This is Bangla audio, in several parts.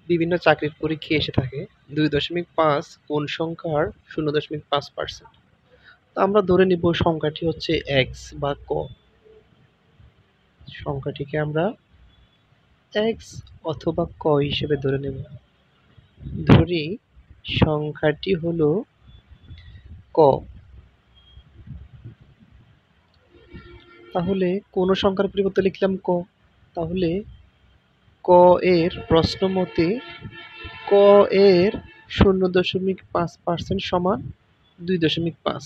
বিভিন্ন চাকরির পরীক্ষায় এসে থাকে ২.৫ কোন সংখ্যার ০.৫%। আমরা ধরে নিব সংখ্যাটি হচ্ছে এক্স বা ক। সংখ্যাটিকে আমরা এক্স অথবা ক হিসেবে ধরে নেব। ধরি সংখ্যাটি হলো ক। তাহলে কোন সংখ্যার পরিবর্তে লিখলাম ক। তাহলে ক এর প্রশ্ন মতে ক এর ০.৫% সমান ২.৫।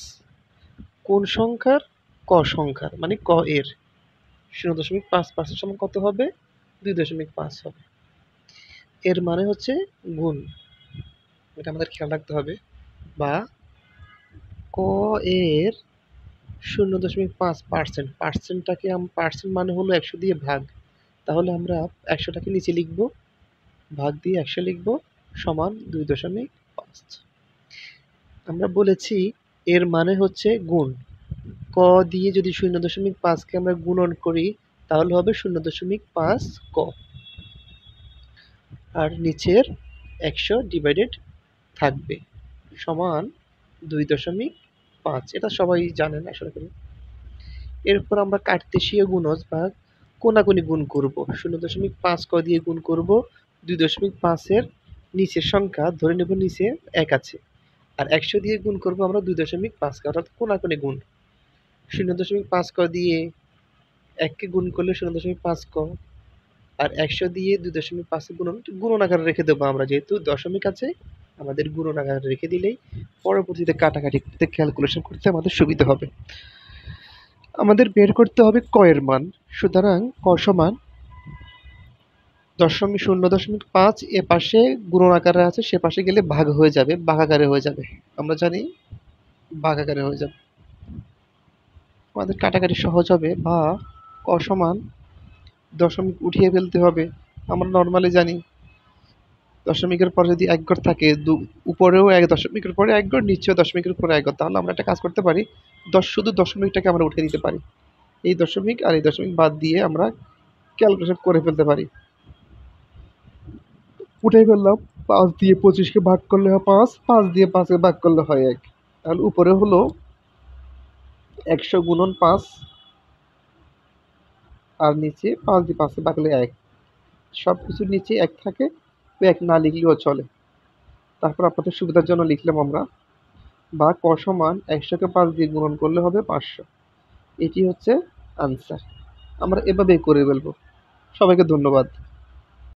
কোন সংখ্যার? ক সংখ্যার, মানে ক এর ০.৫% সমান কত হবে? ২.৫ হবে। এর মানে হচ্ছে গুণ, এটা আমাদের খেয়াল রাখতে হবে। বা ক এর ০.৫%, পার্সেন্টটাকে পার্সেন্ট মানে হলো ১০০ দিয়ে ভাগ। তাহলে আমরা ১০০টাকে নিচে লিখব, ভাগ দিয়ে ১০০ লিখব, সমান ২.৫। আমরা বলেছি এর মানে হচ্ছে গুণ। ক দিয়ে যদি ০.৫কে আমরা গুণন করি তাহলে হবে ০.৫ ক। আর নিচের ১০০ ডিভাইডেড থাকবে, সমান ২.৫। এটা সবাই জানেন আশা করি। এরপর আমরা কার্তেশীয় গুণজ বা কোনাকুনি গুণ করব। ০.৫ ক দিয়ে গুণ করব। ২.৫ এর নিচের সংখ্যা ধরে নেব নিচে ১ আছে। আর ১০০ দিয়ে গুণ করব আমরা ২.৫ কে, অর্থাৎ কোনাকুনি গুণ। ০.৫ ক দিয়ে ১ কে গুণ করলে ০.৫ ক। আর ১০০ দিয়ে ২.৫ কে গুণন আকারে রেখে দেবো আমরা, যেহেতু দশমিক আছে আমাদের গুণন আকারে রেখে দিলেই পরবর্তীতে কাটাকাটি করতে, ক্যালকুলেশন করতে আমাদের সুবিধা হবে। আমাদের বের করতে হবে ক এর মান। সুতরাং ক সমান 0.5 এ পাশে গুণন আকারে আছে, সে পাশে গেলে ভাগ হয়ে যাবে, ভাগাকারে হয়ে যাবে। আমরা জানি ভাগাকারে হয়ে যাবে, আমাদের কাটাকাটি সহজ হবে। বা ক সমান দশমিক উঠিয়ে ফেলতে হবে। আমরা নর্মালি জানি দশমিকের পরে যদি এক ঘর থাকে, উপরেও এক দশমিকের পরে এক ঘর, নিচেও দশমিকের পরে এক ঘর, তাহলে আমরা একটা কাজ করতে পারি, শুধু দশমিকটাকে আমরা উঠিয়ে দিতে পারি। এই দশমিক আর এই দশমিক বাদ দিয়ে আমরা ক্যালকুলেশন করে ফেলতে পারি। উঠে ফেললাম, ৫ দিয়ে ২৫কে ভাগ করলে হয় ৫, ৫ দিয়ে ৫কে ভাগ করলে হয় ১। তাহলে উপরে হলো ১০০ গুণন ৫, আর নিচে ৫ দিয়ে ৫কে ভাগ করলে ১। সব কিছুর নিচে ১ থাকে, ১ না লিখলেও চলে। তারপর আপনাদের সুবিধার জন্য লিখলাম আমরা। বা ক সমান ১০০কে ৫ দিয়ে গুণন করলে হবে ৫০০। এটি হচ্ছে আনসার। আমরা এভাবেই করে ফেলবো। সবাইকে ধন্যবাদ।